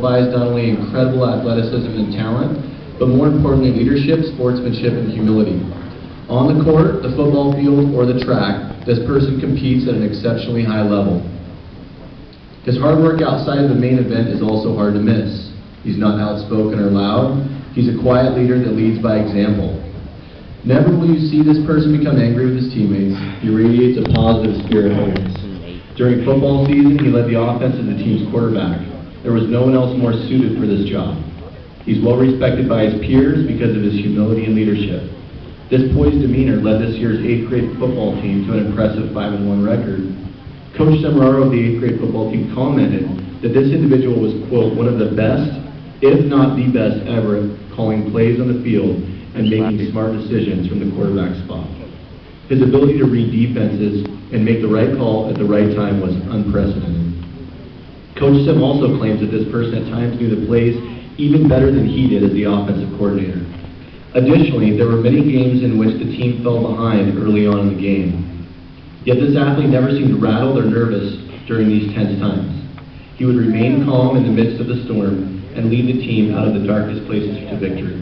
exemplifies not only incredible athleticism and talent, but more importantly, leadership, sportsmanship, and humility. On the court, the football field, or the track, this person competes at an exceptionally high level. His hard work outside of the main event is also hard to miss. He's not outspoken or loud. He's a quiet leader that leads by example. Never will you see this person become angry with his teammates. He radiates a positive spirit always. During football season, he led the offense as the team's quarterback. There was no one else more suited for this job. He's well respected by his peers because of his humility and leadership. This poised demeanor led this year's 8th grade football team to an impressive 5-1 record. Coach Semeraro of the 8th grade football team commented that this individual was, quote, one of the best, if not the best ever, at calling plays on the field and making smart decisions from the quarterback spot. His ability to read defenses and make the right call at the right time was unprecedented. Coach Sim also claims that this person at times knew the plays even better than he did as the offensive coordinator. Additionally, there were many games in which the team fell behind early on in the game. Yet this athlete never seemed rattled or nervous during these tense times. He would remain calm in the midst of the storm and lead the team out of the darkest places to victory.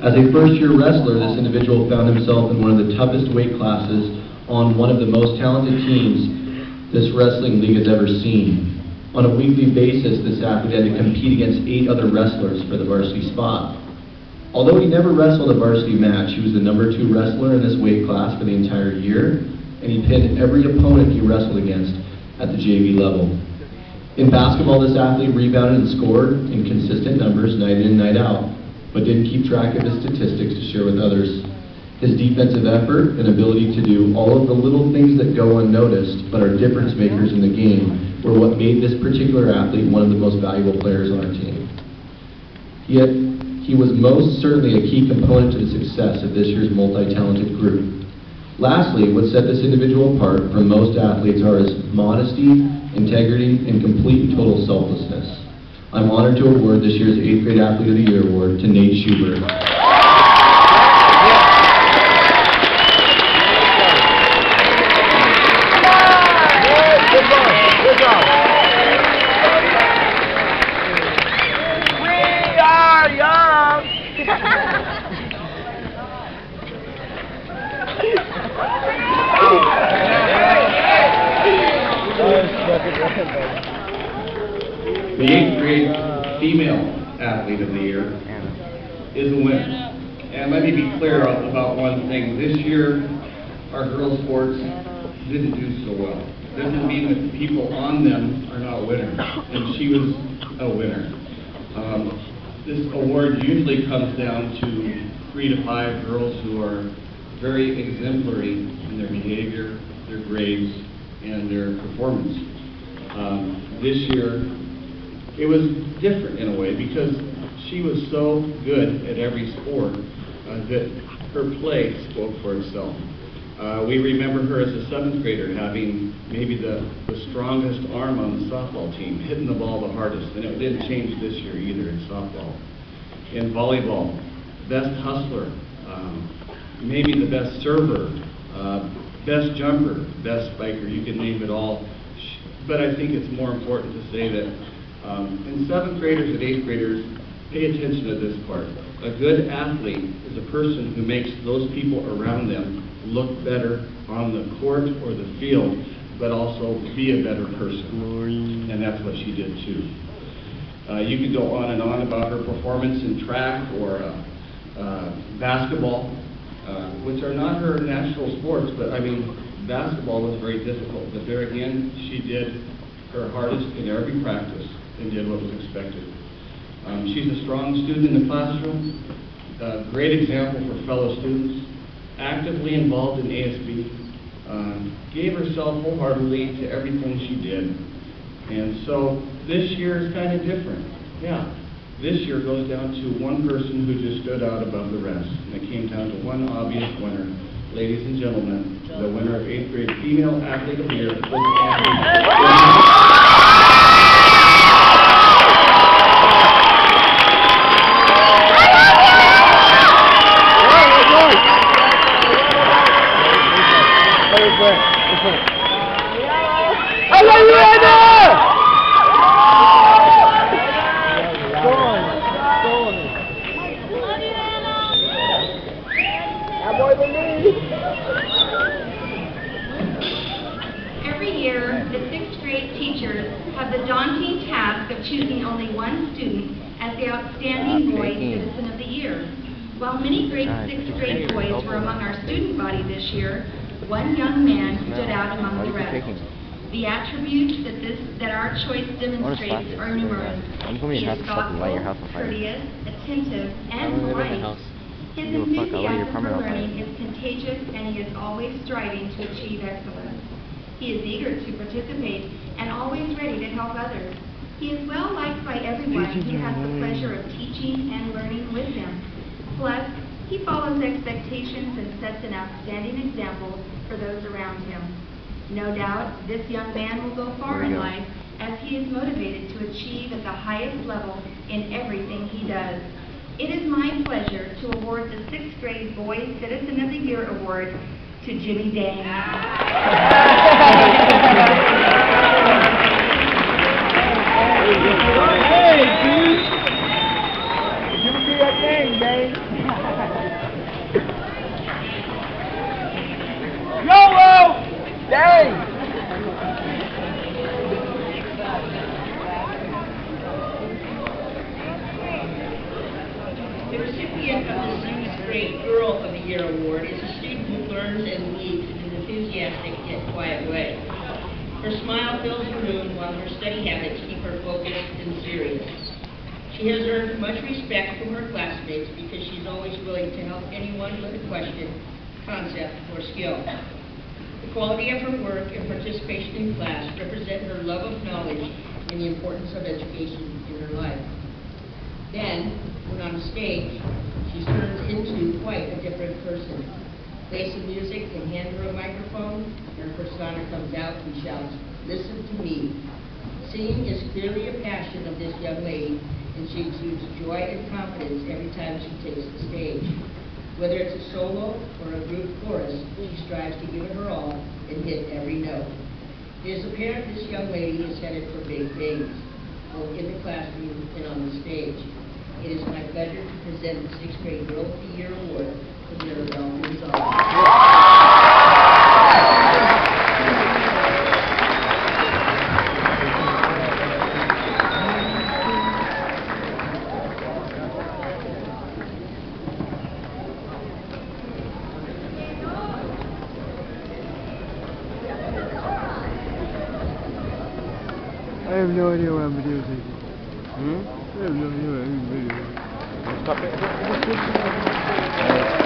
As a first-year wrestler, this individual found himself in one of the toughest weight classes on one of the most talented teams this wrestling league has ever seen. On a weekly basis, this athlete had to compete against 8 other wrestlers for the varsity spot. Although he never wrestled a varsity match, he was the number 2 wrestler in this weight class for the entire year, and he pinned every opponent he wrestled against at the JV level. In basketball, this athlete rebounded and scored in consistent numbers night in and night out, but didn't keep track of his statistics to share with others. His defensive effort and ability to do all of the little things that go unnoticed but are difference makers in the game were what made this particular athlete one of the most valuable players on our team. Yet, he was most certainly a key component to the success of this year's multi-talented group. Lastly, what set this individual apart from most athletes are his modesty, integrity, and complete and total selflessness. I'm honored to award this year's 8th grade Athlete of the Year award to Nate Schubert. The 8th grade Female Athlete of the Year is a winner. And let me be clear about one thing. This year, our girls' sports didn't do so well. Doesn't mean that the people on them are not winners. And she was a winner. This award usually comes down to 3 to 5 girls who are very exemplary in their behavior, their grades, and their performance. This year, it was different in a way because she was so good at every sport that her play spoke for itself. We remember her as a 7th grader having maybe the strongest arm on the softball team, hitting the ball the hardest, and it didn't change this year either in softball. In volleyball, best hustler, maybe the best server, best jumper, best spiker, you can name it all. But I think it's more important to say that in 7th graders and 8th graders, pay attention to this part. A good athlete is a person who makes those people around them look better on the court or the field, but also be a better person. And that's what she did too. You could go on and on about her performance in track or basketball, which are not her national sports, but I mean, basketball was very difficult, but there again, she did her hardest in every practice and did what was expected. She's a strong student in the classroom, a great example for fellow students, actively involved in ASB, gave herself wholeheartedly to everything she did. And so this year is kind of different. Yeah, this year goes down to one person who just stood out above the rest, and it came down to one obvious winner. Ladies and gentlemen, the winner of 8th grade Female Athlete of the Year was choosing only one student as the Outstanding Boy Citizen of the Year. While many grade 6th grade boys were among our student body this year, one young man stood out among the rest. The attributes that our choice demonstrates are numerous. He is thoughtful, courteous, attentive, and polite. His enthusiasm for learning is contagious, and he is always striving to achieve excellence. He is eager to participate and always ready to help others. He is well liked by everyone who has the pleasure of teaching and learning with him. Plus, he follows expectations and sets an outstanding example for those around him. No doubt, this young man will go far in life as he is motivated to achieve at the highest level in everything he does. It is my pleasure to award the 6th grade Boy Citizen of the Year Award to Jimmy Dang. Hey, dude! You do that thing, Dang. YOLO! Dang! The recipient of the 6th grade Girl of the Year Award is a student who learns and leads in an enthusiastic yet quiet way. Her smile fills the room while her study habits keep her focused and serious. She has earned much respect from her classmates because she's always willing to help anyone with a question, concept, or skill. The quality of her work and participation in class represent her love of knowledge and the importance of education in her life. Then, when on stage, she turns into quite a different person. Play some music and hand her a microphone, and her persona comes out and shouts, "Listen to me." Singing is clearly a passion of this young lady, and she exudes joy and confidence every time she takes the stage. Whether it's a solo or a group chorus, she strives to give it her all and hit every note. It is apparent this young lady is headed for big things, both in the classroom and on the stage. It is my pleasure to present the 6th grade Girl of the Year Award to Mirabelle Gonzalez. I have no idea what I'm videotaping. I have no idea what I'm videotaping. Stop it.